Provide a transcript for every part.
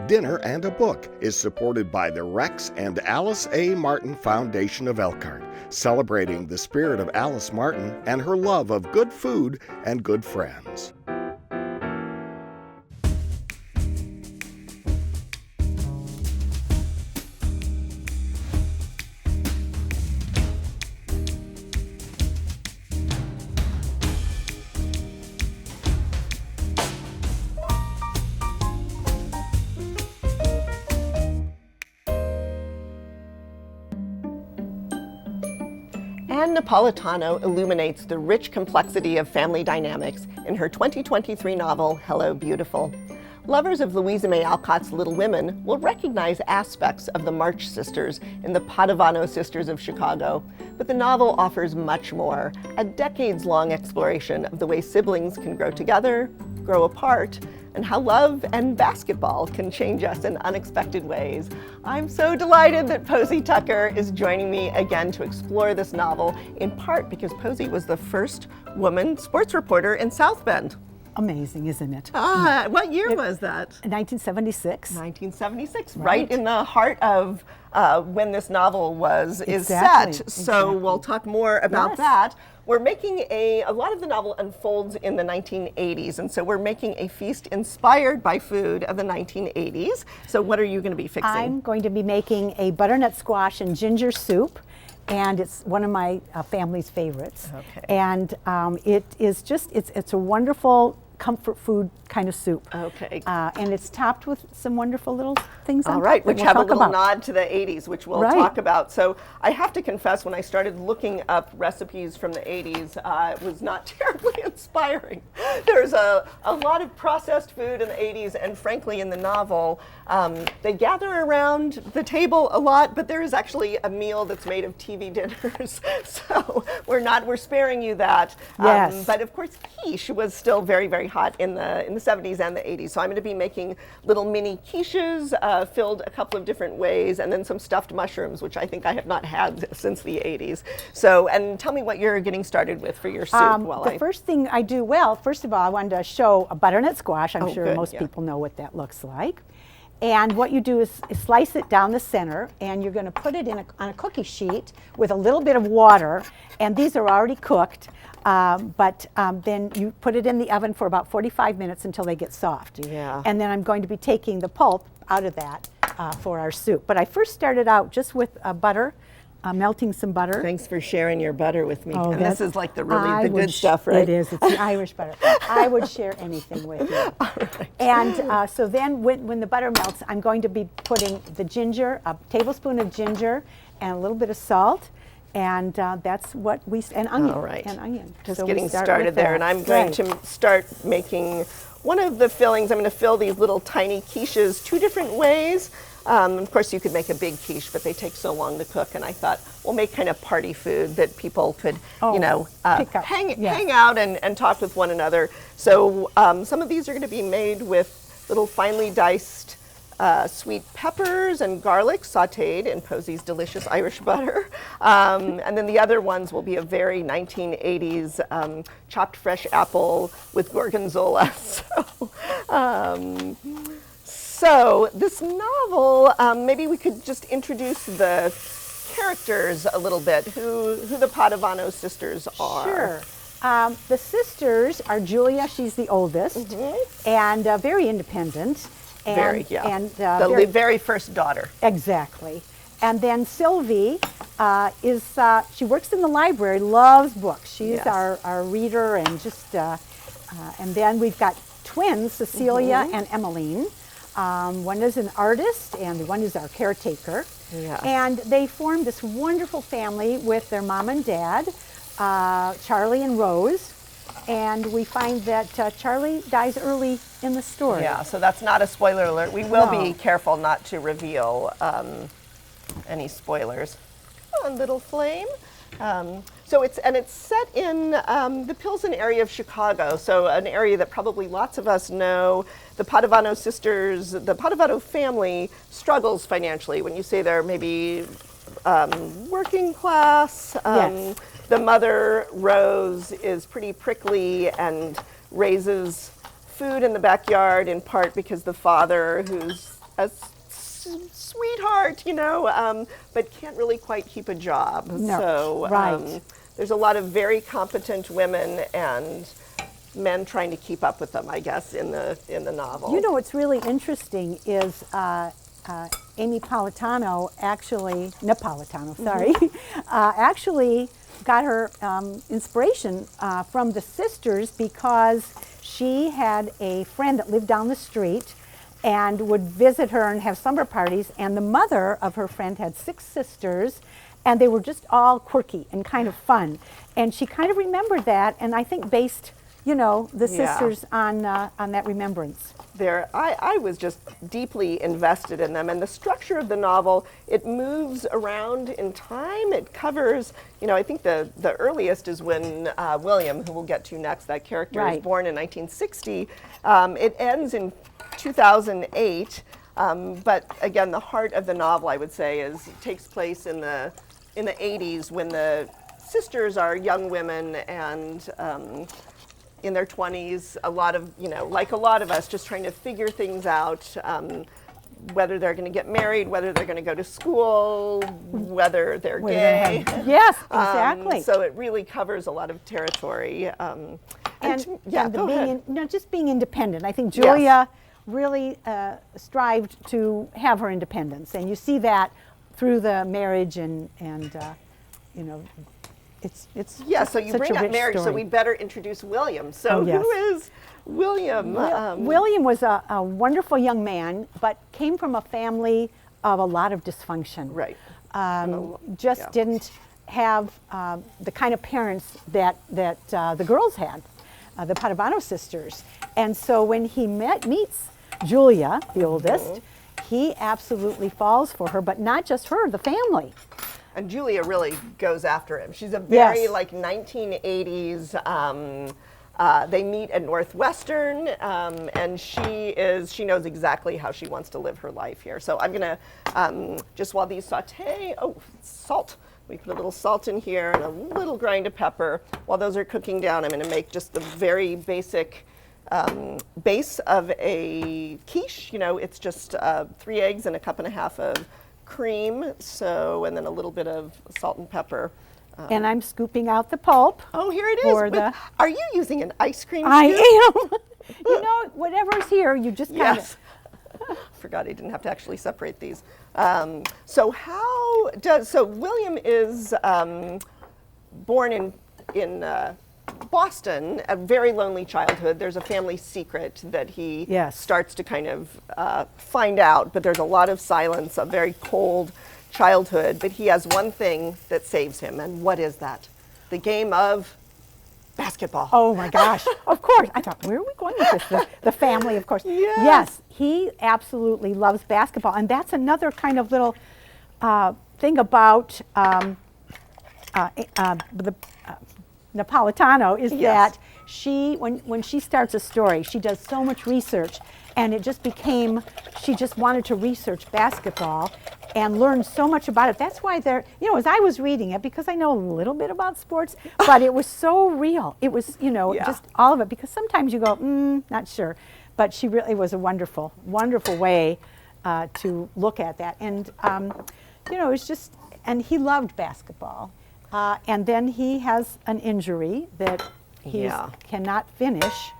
Dinner and a Book is supported by the Rex and Alice A. Martin Foundation of Elcott, celebrating the spirit of Alice Martin and her love of good food and good friends. And Napolitano illuminates the rich complexity of family dynamics in her 2023 novel, Hello, Beautiful. Lovers of Louisa May Alcott's Little Women will recognize aspects of the March sisters in the Padavano Sisters of Chicago, but the novel offers much more, a decades-long exploration of the way siblings can grow together, grow apart, and how love and basketball can change us in unexpected ways. I'm so delighted that Posi Tucker is joining me again to explore this novel, in part because Posi was the first woman sports reporter in South Bend. Amazing, isn't it? What year was that? 1976. 1976, right in the heart of when this novel is set. So we'll talk more about that. We're making a lot of the novel unfolds in the 1980s, and so we're making a feast inspired by food of the 1980s. So what are you going to be fixing? I'm going to be making a butternut squash and ginger soup, and it's one of my family's favorites. Okay. And it is just, it's a wonderful comfort food kind of soup. Okay. And it's topped with some wonderful little things on All right, top which we'll have a talk little about. nod to the 80s, which we'll talk about. So I have to confess, when I started looking up recipes from the 80s, it was not terribly inspiring. There's a lot of processed food in the 80s, and frankly, in the novel, they gather around the table a lot, but there is actually a meal that's made of TV dinners. So we're sparing you that. Yes. But of course, quiche was still very, very hot in the 70s and the 80s. So I'm going to be making little mini quiches filled a couple of different ways, and then some stuffed mushrooms, which I think I have not had since the 80s. So, and tell me what you're getting started with for your soup. First thing I do, first of all, I wanted to show a butternut squash. I'm sure most people know what that looks like. And what you do is slice it down the center, and you're going to put it on a cookie sheet with a little bit of water, and these are already cooked, but then you put it in the oven for about 45 minutes until they get soft. Yeah. And then I'm going to be taking the pulp out of that for our soup. But I first started out just with butter, melting some butter. Thanks for sharing your butter with me. Oh, and this is like the good stuff, right? It is. It's the Irish butter. I would share anything with you. All right. And so then when the butter melts, I'm going to be putting the ginger, a tablespoon of ginger, and a little bit of salt. And that's what and onion. All right. And onion. Just so getting started there. And I'm going to start making one of the fillings. I'm going to fill these little tiny quiches 2 different ways. Of course, you could make a big quiche, but they take so long to cook. And I thought, we'll make kind of party food that people could, hang out and talk with one another. So some of these are going to be made with little finely diced sweet peppers and garlic sautéed in Posi's delicious Irish butter. And then the other ones will be a very 1980s chopped fresh apple with gorgonzola. So this novel, maybe we could just introduce the characters a little bit, who the Padavano sisters are. Sure. The sisters are Julia, she's the oldest, and very independent. And, the very first daughter. Exactly. And then Sylvie she works in the library, loves books. She's our reader, and just, and then we've got twins, Cecilia and Emmeline. One is an artist, and one is our caretaker. Yeah. And they formed this wonderful family with their mom and dad, Charlie and Rose. And we find that Charlie dies early in the story. Yeah, so that's not a spoiler alert. We will be careful not to reveal any spoilers. Oh, little flame. So it's set in the Pilsen area of Chicago, so an area that probably lots of us know. The Padavano sisters, the Padavano family struggles financially. When you say they're maybe working class, the mother, Rose, is pretty prickly and raises food in the backyard, in part because the father, who's a sweetheart, but can't really quite keep a job. No, So right. there's a lot of very competent women and men trying to keep up with them, I guess, in the novel. You know what's really interesting is Amy Napolitano, sorry, actually got her inspiration from the sisters because she had a friend that lived down the street and would visit her and have summer parties, and the mother of her friend had 6 sisters, and they were just all quirky and kind of fun. And she kind of remembered that, and I think based, the sisters on that remembrance. I was just deeply invested in them, and the structure of the novel, it moves around in time. It covers, I think the earliest is when William, who we'll get to next, that character is born in 1960. It ends in 2008, but again, the heart of the novel, I would say, takes place in the 80s when the sisters are young women and in their 20s, a lot of, like a lot of us, just trying to figure things out, whether they're going to get married, whether they're going to go to school, whether they're gay. Yes, exactly. So it really covers a lot of territory. Just being independent. I think Julia really strived to have her independence, and you see that through the marriage and it's so you bring up marriage, so we better introduce William. So who is William? William was a wonderful young man, but came from a family of a lot of dysfunction. Right. Didn't have the kind of parents that the girls had, the Padavano sisters. And so when he meets Julia, the oldest, he absolutely falls for her, but not just her, the family. And Julia really goes after him. She's a very 1980s. They meet at Northwestern, and she knows exactly how she wants to live her life here. So I'm gonna just while these saute. Oh, salt. We put a little salt in here and a little grind of pepper. While those are cooking down, I'm gonna make just the very basic base of a quiche. It's just 3 eggs and a cup and a half of cream, and then a little bit of salt and pepper. And I'm scooping out the pulp. Oh, here it is. Are you using an ice cream scoop? I am. Whatever's here, you just kind of. Forgot I didn't have to actually separate these. So William is born in Boston, a very lonely childhood. There's a family secret that he starts to kind of find out, but there's a lot of silence, a very cold childhood. But he has one thing that saves him, and what is that? The game of basketball. Oh my gosh, of course. I thought, where are we going with this? The family, of course. Yes, he absolutely loves basketball, and that's another kind of little thing about the Napolitano is that she, when she starts a story, she does so much research, and it just became, she just wanted to research basketball and learn so much about it. That's why as I was reading it, because I know a little bit about sports, but it was so real. It was, just all of it, because sometimes you go, not sure. But she really was a wonderful, wonderful way to look at that. And, it's just, and he loved basketball. And then he has an injury that he cannot finish.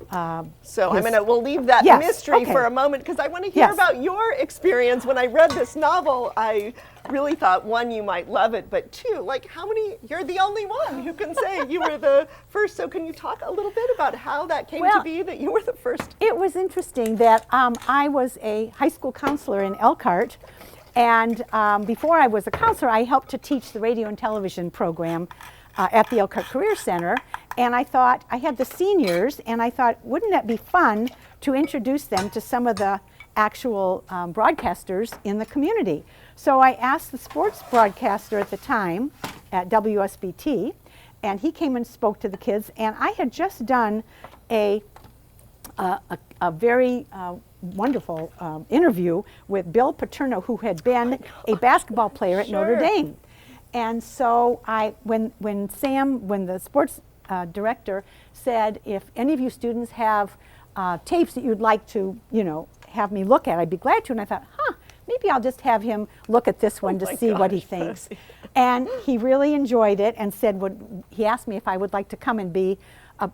We'll leave that mystery for a moment, because I want to hear about your experience. When I read this novel, I really thought, one, you might love it, but two, you're the only one who can say you were the first. So can you talk a little bit about how that came to be that you were the first? It was interesting that I was a high school counselor in Alcott. And before I was a counselor, I helped to teach the radio and television program at the Alcott Career Center. And I thought, I had the seniors, and I thought, wouldn't that be fun to introduce them to some of the actual broadcasters in the community? So I asked the sports broadcaster at the time at WSBT, and he came and spoke to the kids. And I had just done a very wonderful interview with Bill Paterno, who had been a basketball player at Notre Dame. And so when the sports director said, if any of you students have tapes that you'd like to, have me look at it, I'd be glad to. And I thought, maybe I'll just have him look at this one to see what he thinks. And he really enjoyed it and said, he asked me if I would like to come and be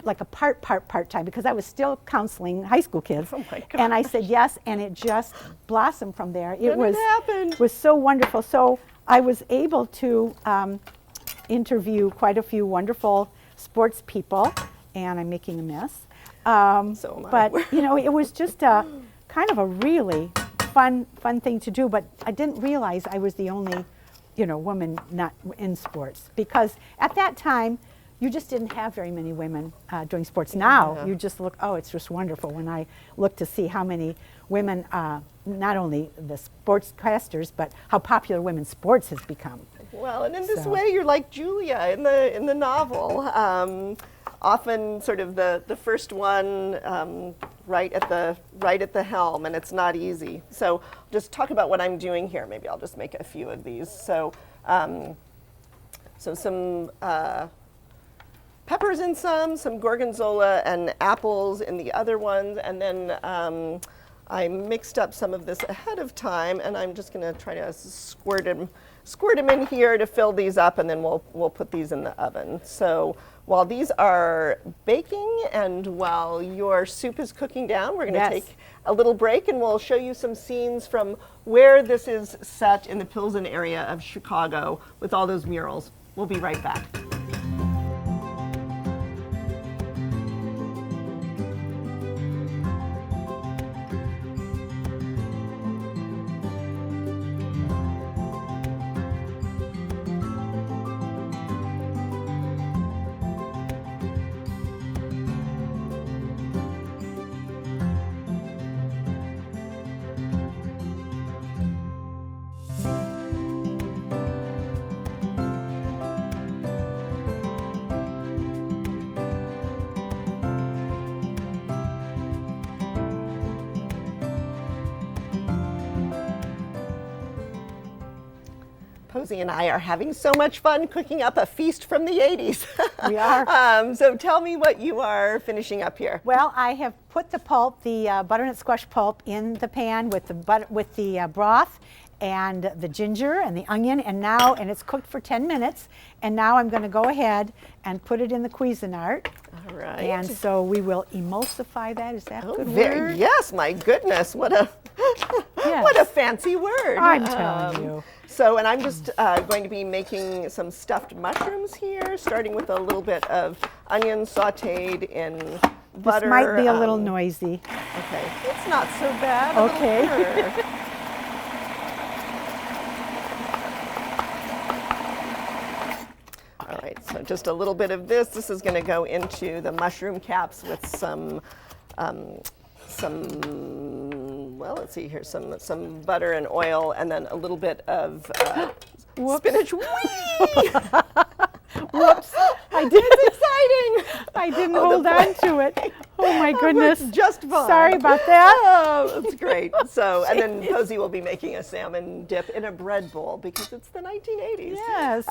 like a part-time, because I was still counseling high school kids. Oh my gosh. And I said yes, and it just blossomed from there. It happened. was so wonderful. So I was able to interview quite a few wonderful sports people, and I'm making a mess. So am I. But you know, it was just a kind of a really fun thing to do. But I didn't realize I was the only, woman not in sports, because at that time you just didn't have very many women doing sports. Now you just look, it's just wonderful when I look to see how many women, not only the sportscasters, but how popular women's sports has become. Well, and in this way, you're like Julia in the novel. Often, sort of the first one right at the helm, and it's not easy. So, just talk about what I'm doing here. Maybe I'll just make a few of these. So, some peppers in some gorgonzola and apples in the other ones, and then I mixed up some of this ahead of time, and I'm just going to try to squirt them in here to fill these up, and then we'll put these in the oven. So while these are baking and while your soup is cooking down, we're going to take a little break, and we'll show you some scenes from where this is set in the Pilsen area of Chicago with all those murals. We'll be right back. Posi and I are having so much fun cooking up a feast from the 80s. We are. So tell me what you are finishing up here. Well, I have put the pulp, the butternut squash pulp, in the pan with the broth and the ginger and the onion, and it's cooked for 10 minutes. And now I'm going to go ahead and put it in the Cuisinart. All right. And so we will emulsify that. Is that a good word? Yes, my goodness, what a what a fancy word. I'm telling you. So, and I'm just going to be making some stuffed mushrooms here, starting with a little bit of onion sautéed in butter. This might be a little noisy. Okay, it's not so bad. Okay. All right, so just a little bit of this. This is going to go into the mushroom caps with some well, let's see here, some butter and oil, and then a little bit of spinach. Whoops! It's exciting. I didn't hold on to it. Oh my goodness! Just fine. Sorry about that. Oh, that's great. So, and then Posi will be making a salmon dip in a bread bowl because it's the 1980s. Yes.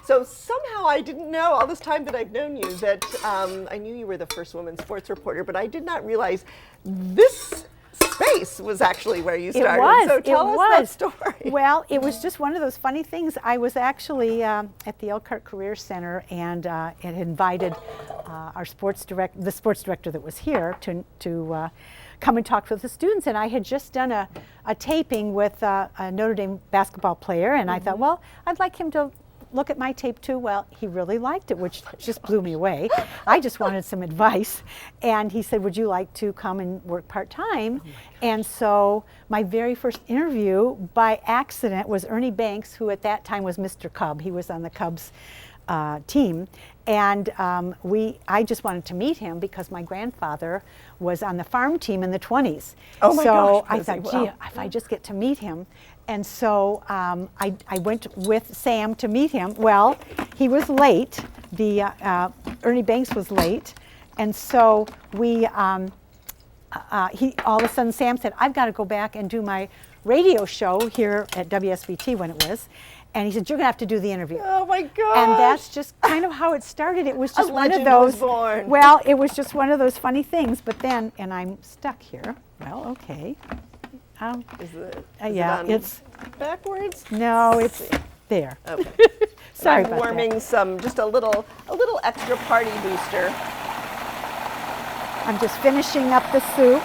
So somehow I didn't know all this time that I've known you that I knew you were the first woman sports reporter, but I did not realize this space was actually where you started. It was. So tell us that story. Well, it was just one of those funny things. I was actually at the Alcott Career Center, and it had invited the sports director that was here to come and talk with the students. And I had just done a taping with a Notre Dame basketball player, and I thought, well, I'd like him to look at my tape too. Well, he really liked it, which just blew me away. I just wanted some advice. And he said, would you like to come and work part-time? And so my very first interview by accident was Ernie Banks, who at that time was Mr. Cub. He was on the Cubs team. And I just wanted to meet him because my grandfather was on the farm team in the 20s. Oh my gosh, I thought, gee, if I just get to meet him. And so I went with Sam to meet him. Well, he was late. Ernie Banks was late. And so all of a sudden Sam said, I've got to go back and do my radio show here at WSVT when it was. And he said, you're going to have to do the interview. Oh my gosh. And that's just kind of how it started. It was just a one of legend those. Was born. Well, it was just one of those funny things. But then, and I'm stuck here. Well, okay. Is it Yeah, it's backwards? no, it's there. Okay. Sorry I'm about warming that. just a little extra party booster. I'm just finishing up the soup.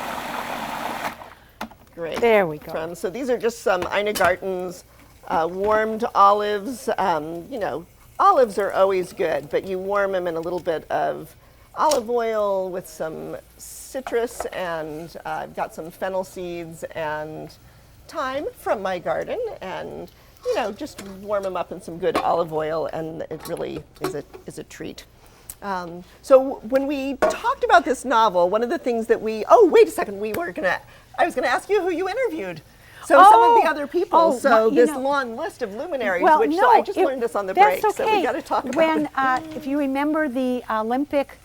Great. There we go. So these are just some Ina Garten's warmed olives. You know, olives are always good, but you warm them in a little bit of olive oil with some citrus, and I've got some fennel seeds and thyme from my garden, and you know, just warm them up in some good olive oil, and it really is a treat. So when we talked about this novel, one of the things that wait a second, I was gonna ask you who you interviewed. So some of the other people, this long list of luminaries, so I just learned this on the break, okay. so we gotta talk about when, if you remember the Olympic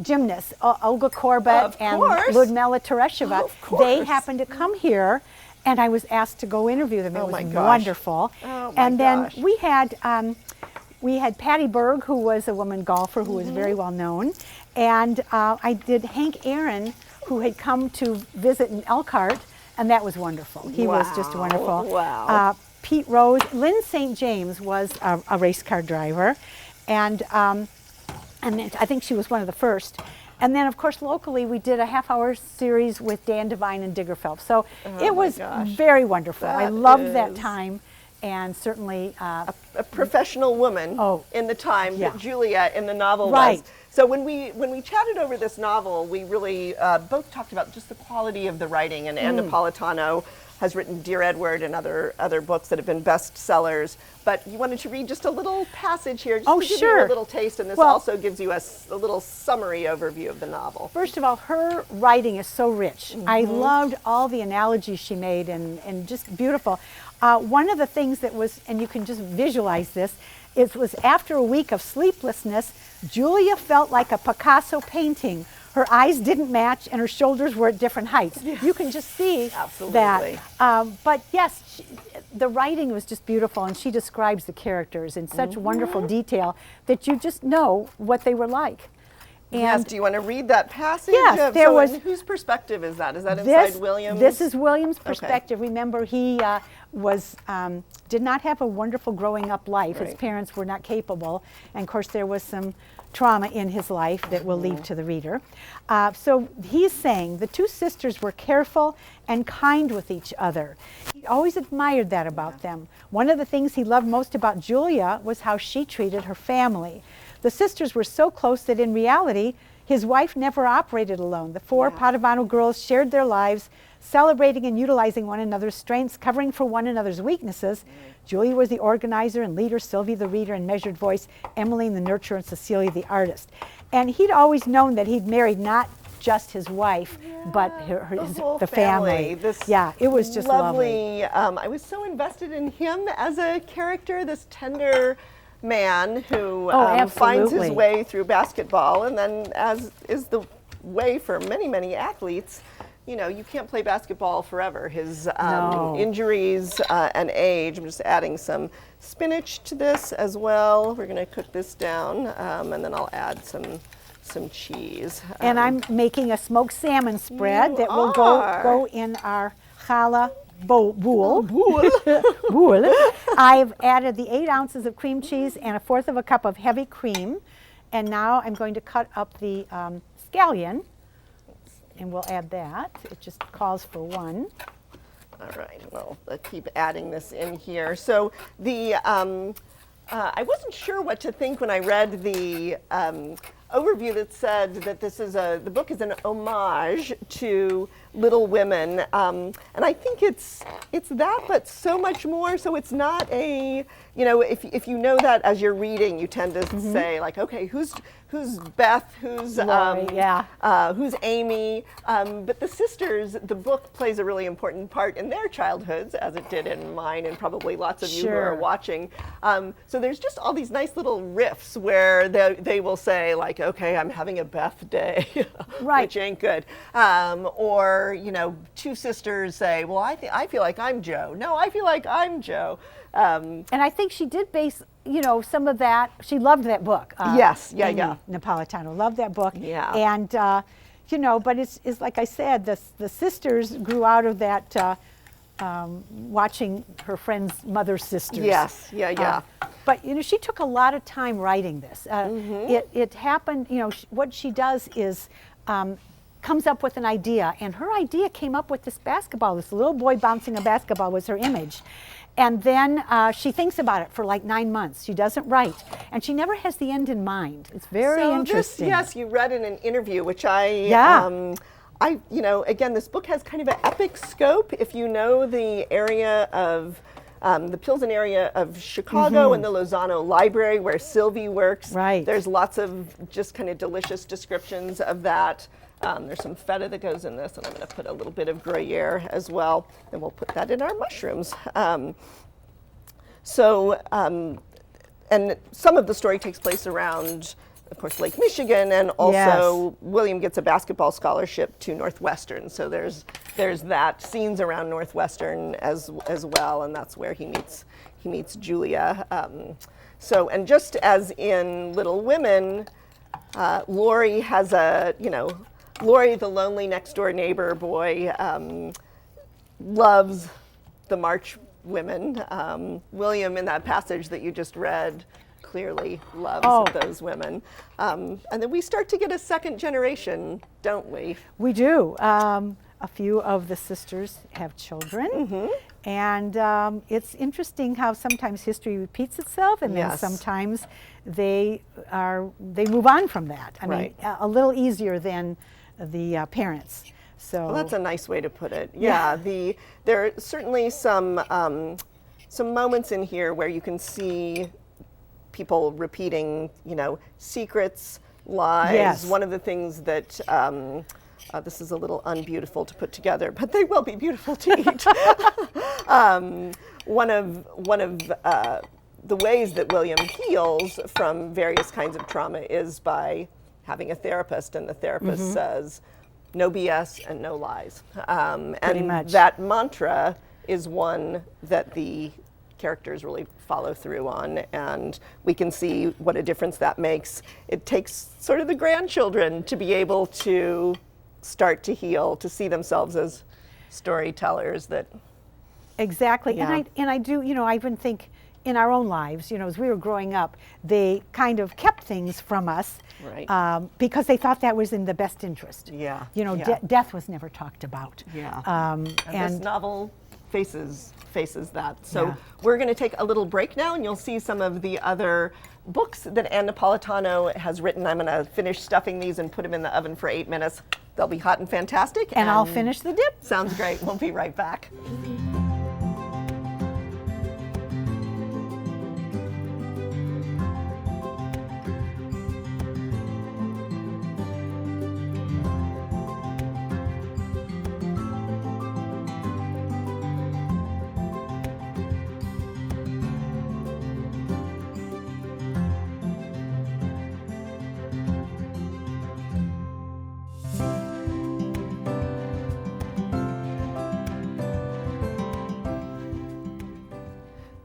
gymnasts, Olga Korbut and Ludmila Teresheva, they happened to come here, and I was asked to go interview them. It was wonderful. And then we had Patty Berg, who was a woman golfer who was very well known, and I did Hank Aaron, who had come to visit in Elcott, and that was wonderful. He was just wonderful. Wow. Pete Rose, Lynn St. James was a race car driver, and I think she was one of the first. And then, of course, locally, we did a half-hour series with Dan Devine and Digger Phelps. So it was very wonderful. I loved that time, and certainly a professional woman in the time that Julia in the novel was. So when we chatted over this novel, we really both talked about just the quality of the writing. And Ann Napolitano has written Dear Edward and other books that have been bestsellers. But you wanted to read just a little passage here, just to give you a little taste, and this also gives you a little summary overview of the novel. First of all, her writing is so rich. I loved all the analogies she made, and just beautiful. One of the things that was, and you can just visualize this, it was after a week of sleeplessness, Julia felt like a Picasso painting. Her eyes didn't match, and her shoulders were at different heights. You can just see that. But yes, the writing was just beautiful, and she describes the characters in such wonderful detail that you just know what they were like. And yes, do you want to read that passage? Yes, there was. Whose perspective is that? Is that inside Williams? This is Williams' perspective. Remember, he did not have a wonderful growing up life. His parents were not capable, and of course there was some trauma in his life that we'll leave to the reader. So he's saying the two sisters were careful and kind with each other. He always admired that about them. One of the things he loved most about Julia was how she treated her family. The sisters were so close that in reality, his wife never operated alone. The four Padavano girls shared their lives, celebrating and utilizing one another's strengths, covering for one another's weaknesses. Julia was the organizer and leader, Sylvie the reader and measured voice, Emmeline the nurturer, and Cecilia the artist. And he'd always known that he'd married not just his wife, but the family. It was just lovely. I was so invested in him as a character, this tender man who finds his way through basketball, and then, as is the way for many, many athletes, you know, you can't play basketball forever. His injuries and age. I'm just adding some spinach to this as well. We're going to cook this down, and then I'll add some cheese. And I'm making a smoked salmon spread that will go in our challah bowl. I've added the 8 ounces of cream cheese and 1/4 cup of heavy cream. And now I'm going to cut up the scallion, and we'll add that. It just calls for 1. All right, well, let's keep adding this in here. So the, I wasn't sure what to think when I read the overview that said that this is the book is an homage to Little Women, and I think it's that, but so much more. So it's not a, you know, if you know that as you're reading, you tend to say like, okay, who's Beth, who's who's Amy, but the sisters, the book plays a really important part in their childhoods, as it did in mine, and probably lots of you who are watching. So there's just all these nice little riffs where they will say like, okay, I'm having a Beth day, which ain't good, or you know, two sisters say, well, I feel like I'm Joe. No, I feel like I'm Joe. And I think she did base, you know, some of that. She loved that book. Napolitano loved that book. Yeah. And you know, but it's like I said, the sisters grew out of that watching her friend's mother's sisters. Yes, yeah. But you know, she took a lot of time writing this. It happened, you know, what she does is comes up with an idea, and her idea came up with this basketball. This little boy bouncing a basketball was her image. And then she thinks about it for like 9 months. She doesn't write, and she never has the end in mind. It's very interesting. Yes, you read in an interview, which you know, again, this book has kind of an epic scope. If you know the area of the Pilsen area of Chicago and the Lozano Library where Sylvie works, there's lots of just kind of delicious descriptions of that. There's some feta that goes in this, and I'm going to put a little bit of Gruyere as well, and we'll put that in our mushrooms. And some of the story takes place around, of course, Lake Michigan, and also William gets a basketball scholarship to Northwestern. So there's that scenes around Northwestern as well, and that's where he meets Julia. And just as in Little Women, Laurie has Laurie, the lonely next door neighbor boy, loves the March women. William, in that passage that you just read, clearly loves those women. And then we start to get a second generation, don't we? We do. A few of the sisters have children. And it's interesting how sometimes history repeats itself, and then sometimes they move on from that. I mean, a little easier than the parents. So that's a nice way to put it. There are certainly some moments in here where you can see people repeating, you know, secrets, lies. One of the things that this is a little unbeautiful to put together, but they will be beautiful to eat. One of the ways that William heals from various kinds of trauma is by having a therapist, and the therapist says, no BS and no lies. And that mantra is one that the characters really follow through on, and we can see what a difference that makes. It takes sort of the grandchildren to be able to start to heal, to see themselves as storytellers that... Exactly, and I do, you know, I even think in our own lives, you know, as we were growing up, they kind of kept things from us because they thought that was in the best interest. You know, death was never talked about. And this novel faces that. So we're going to take a little break now, and you'll see some of the other books that Ann Napolitano has written. I'm going to finish stuffing these and put them in the oven for 8 minutes. They'll be hot and fantastic. And I'll finish the dip. Sounds great. We'll be right back.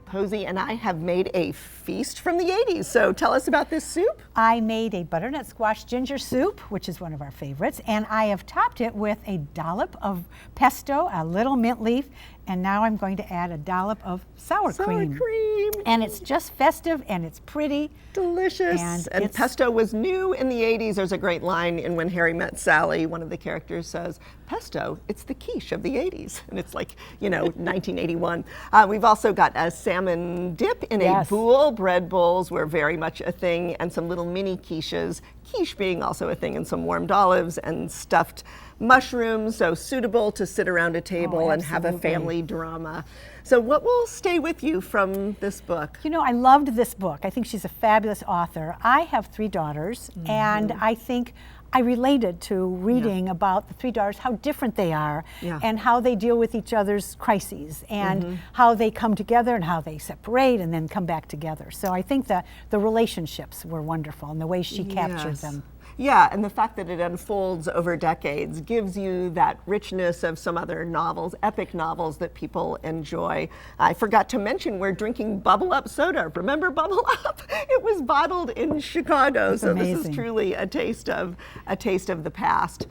Posi and I have made a feast from the 80s. So tell us about this soup. I made a butternut squash ginger soup, which is one of our favorites, and I have topped it with a dollop of pesto, a little mint leaf, and now I'm going to add a dollop of sour cream. And it's just festive, and it's pretty. Delicious. And pesto was new in the 80s. There's a great line in When Harry Met Sally. One of the characters says, pesto, it's the quiche of the 80s. And it's like, you know, 1981. We've also got a salmon dip in a bowl. Bread bowls were very much a thing, and some little mini quiches. Quiche being also a thing, and some warmed olives and stuffed mushrooms, so suitable to sit around a table and have a family drama. So what will stay with you from this book? You know, I loved this book. I think she's a fabulous author. I have 3 daughters, and I think I related to reading about the 3 daughters, how different they are, and how they deal with each other's crises, and how they come together and how they separate and then come back together. So I think the relationships were wonderful, and the way she captured them. Yeah, and the fact that it unfolds over decades gives you that richness of some other novels, epic novels that people enjoy. I forgot to mention we're drinking Bubble Up soda. Remember Bubble Up? It was bottled in Chicago, That's so amazing. This is truly a taste of the past.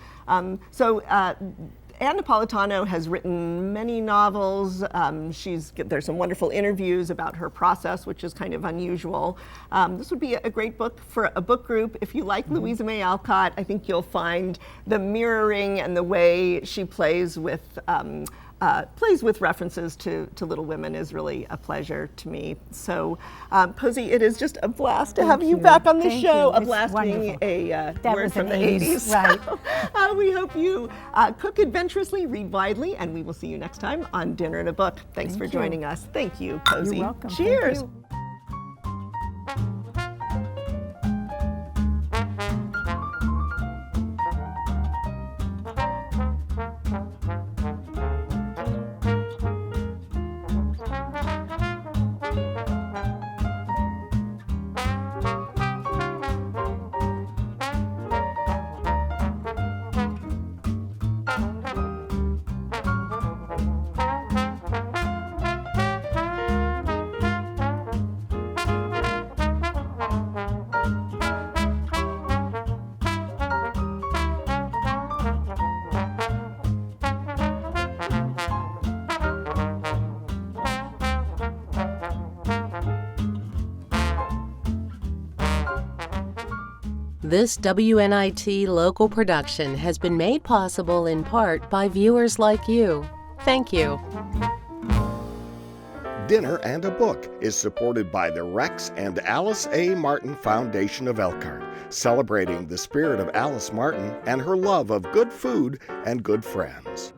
Ann Napolitano has written many novels. There's some wonderful interviews about her process, which is kind of unusual. This would be a great book for a book group. If you like Louisa May Alcott, I think you'll find the mirroring and the way she plays with references to Little Women is really a pleasure to me. So, Posi, it is just a blast to have you back on the show. A blast being a word from the 80s. Right. So, we hope you cook adventurously, read widely, and we will see you next time on Dinner and a Book. Thanks for joining us. Thank you, Posi. You're welcome. Cheers. Thank you. This WNIT local production has been made possible in part by viewers like you. Thank you. Dinner and a Book is supported by the Rex and Alice A. Martin Foundation of Elkhart, celebrating the spirit of Alice Martin and her love of good food and good friends.